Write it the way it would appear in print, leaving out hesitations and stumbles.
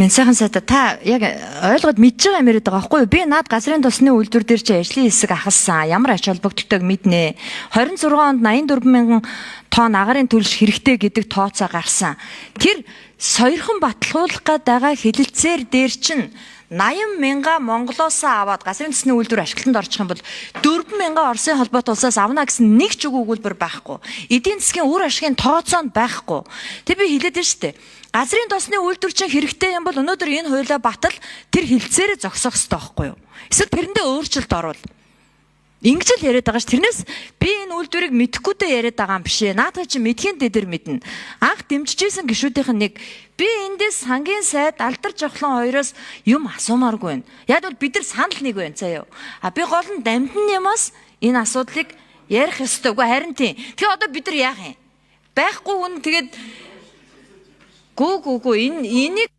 Минь сайхан сайта та яг ойлгоод мэдж байгаа юм яриад байгаа байхгүй юу? Би наад газрын тосны үйлдвэр дээр чи ажлын хэсэг ахалсан. Ямар ач холбогдолтойг мэднэ. 26 онд 84 мянган тонн агарын төлөш хэрэгтэй гэдэг тооцоо гарсан. Тэр сойрхон батлуулах гээд байгаа хэлэлцээр дээр чин 80 мянга Монголоос аваад газрын тосны үйлдвэр ашиглалтанд орчих юм бол 4 мянга Оросын холбоот улсаас авна гэсэн нэг ч үг өгүүлбэр байхгүй. Эдийн засгийн үр ашигын тооцоонд байхгүй. Тэг би хэлээд байна шүү дээ. Газрын тосны үйлдвэр чинь хэрэгтэй юм бол өнөөдөр энэ хуулиа батал тэр хэлцээрээ зогсоох хэрэгтэй байхгүй юу? Эсвэл тэрэндээ өөрчлөлт оруул. Ингэж л яриад байгаа ш. Тэрнээс би энэ үйлдвэрийг мэдэхгүйдээ яриад байгаа юм биш ээ. Наадах чи мэдхийн дэдэр мэднэ. Анх дэмжижсэн гишүүдийнх нь нэг би эндээс сангийн сайд Алдар Жохлон хоёроос юм асуумааргүй байна. Яг бол бид нар санал нэг байна заяа. Би гол нь дамжин юмас энэ асуудлыг ярих ёстой. Үгүй харин тийм. Тэгээ одоо бид нар яах юм? Байхгүй хүн тэгээд гүү энийг